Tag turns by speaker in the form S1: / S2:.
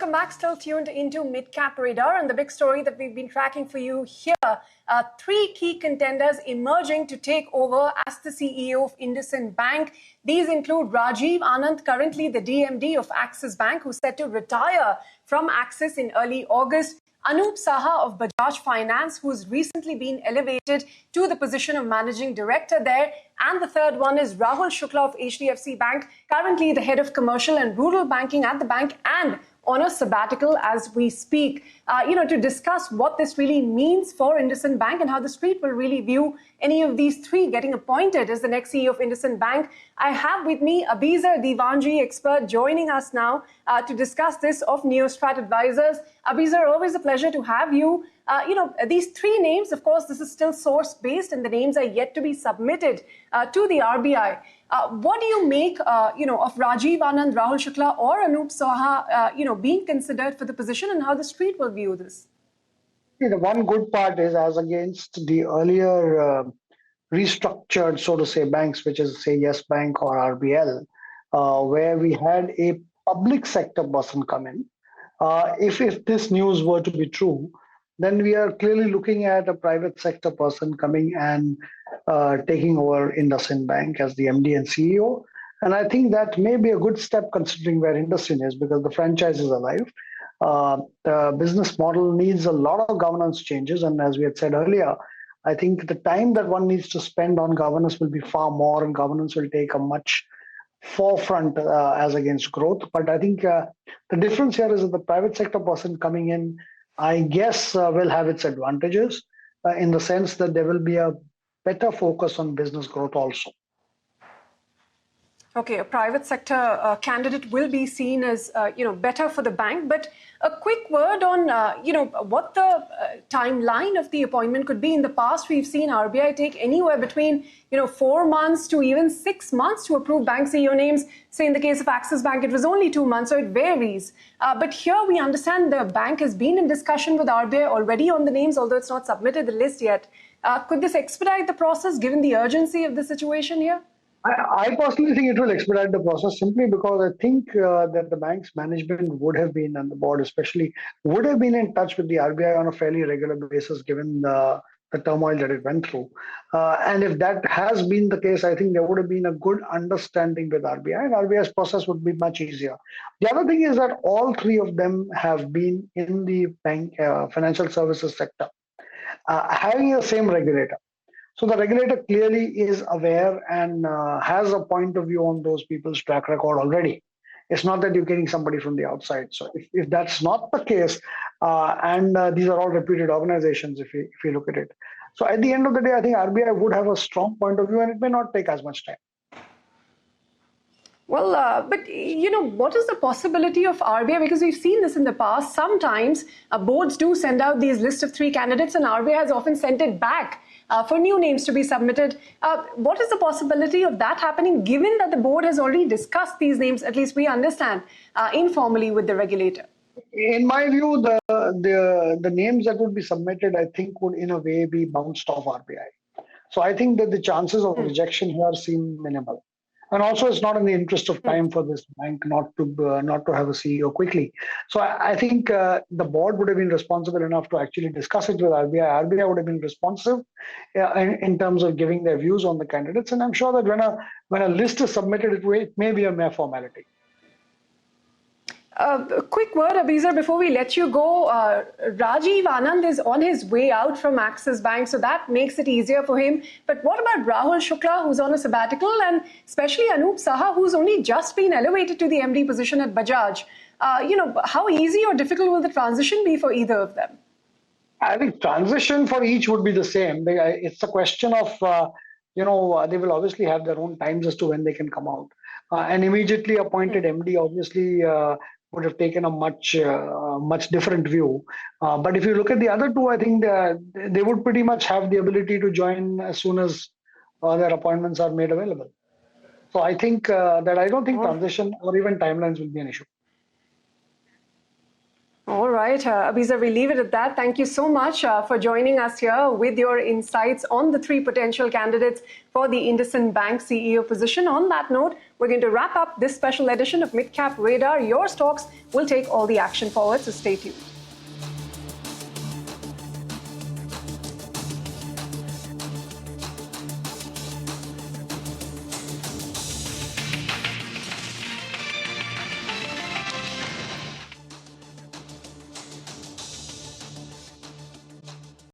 S1: Welcome back. Still tuned into Mid-Cap Radar, and the big story that we've been tracking for you here. Three key contenders emerging to take over as the CEO of IndusInd Bank. These include Rajiv Anand, currently the DMD of Axis Bank, who's set to retire from Axis in early August. Anup Saha of Bajaj Finance, who's recently been elevated to the position of managing director there. And the third one is Rahul Shukla of HDFC Bank, currently the head of commercial and rural banking at the bank and on a sabbatical as we speak, to discuss what this really means for IndusInd Bank and how the street will really view any of these three getting appointed as the next CEO of IndusInd Bank. I have with me Abizer Diwanji, expert, joining us now to discuss this of NeoStrat Advisors. Abizer, always a pleasure to have you. These three names, of course, this is still source-based and the names are yet to be submitted to the RBI. What do you make, of Rajiv Anand, Rahul Shukla or Anup Saha, being considered for the position, and how the street will view this?
S2: The one good part is, as against the earlier restructured, so to say, banks, which is, say, Yes Bank or RBL, where we had a public sector person come in. If this news were to be true, then we are clearly looking at a private sector person coming and taking over IndusInd Bank as the MD and CEO. And I think that may be a good step considering where IndusInd is, because the franchise is alive. The business model needs a lot of governance changes. And as we had said earlier, I think the time that one needs to spend on governance will be far more, and governance will take a much forefront as against growth. But I think the difference here is that the private sector person coming in, I guess, will have its advantages in the sense that there will be a better focus on business growth also.
S1: Okay, a private sector candidate will be seen as, better for the bank. But a quick word on, what the timeline of the appointment could be. In the past, we've seen RBI take anywhere between, 4 months to even 6 months to approve bank CEO names. Say in the case of Axis Bank, it was only 2 months, so it varies. But here we understand the bank has been in discussion with RBI already on the names, although it's not submitted the list yet. Could this expedite the process given the urgency of the situation here?
S2: I personally think it will expedite the process simply because I think that the bank's management would have been, and the board especially, would have been in touch with the RBI on a fairly regular basis given the turmoil that it went through. And if that has been the case, I think there would have been a good understanding with RBI, and RBI's process would be much easier. The other thing is that all three of them have been in the bank financial services sector, having the same regulator. So the regulator clearly is aware and has a point of view on those people's track record already. It's not that you're getting somebody from the outside. So if that's not the case, and these are all reputed organizations, if you look at it. So at the end of the day, I think RBI would have a strong point of view, and it may not take as much time.
S1: Well, but, what is the possibility of RBI? Because we've seen this in the past. Sometimes boards do send out these lists of 3 candidates, and RBI has often sent it back for new names to be submitted. What is the possibility of that happening, given that the board has already discussed these names, at least we understand, informally with the regulator?
S2: In my view, the names that would be submitted, I think, would in a way be bounced off RBI. So I think that the chances of rejection here seem minimal. And also, it's not in the interest of time for this bank not to have a CEO quickly. So I think the board would have been responsible enough to actually discuss it with RBI. RBI would have been responsive in terms of giving their views on the candidates. And I'm sure that when a list is submitted, it may be a mere formality.
S1: A quick word, Abizer, before we let you go. Rajiv Anand is on his way out from Axis Bank, so that makes it easier for him. But what about Rahul Shukla, who's on a sabbatical, and especially Anup Saha, who's only just been elevated to the MD position at Bajaj? How easy or difficult will the transition be for either of them?
S2: I think transition for each would be the same. It's a question of, they will obviously have their own times as to when they can come out. An immediately appointed MD obviously would have taken a much different view. But if you look at the other two, I think they would pretty much have the ability to join as soon as their appointments are made available. So I think that I don't think transition or even timelines will be an issue.
S1: All right, Abizer, we leave it at that. Thank you so much for joining us here with your insights on the 3 potential candidates for the IndusInd Bank CEO position. On that note, We're going to wrap up this special edition of Midcap Radar. Your stocks will take all the action forward, so stay tuned.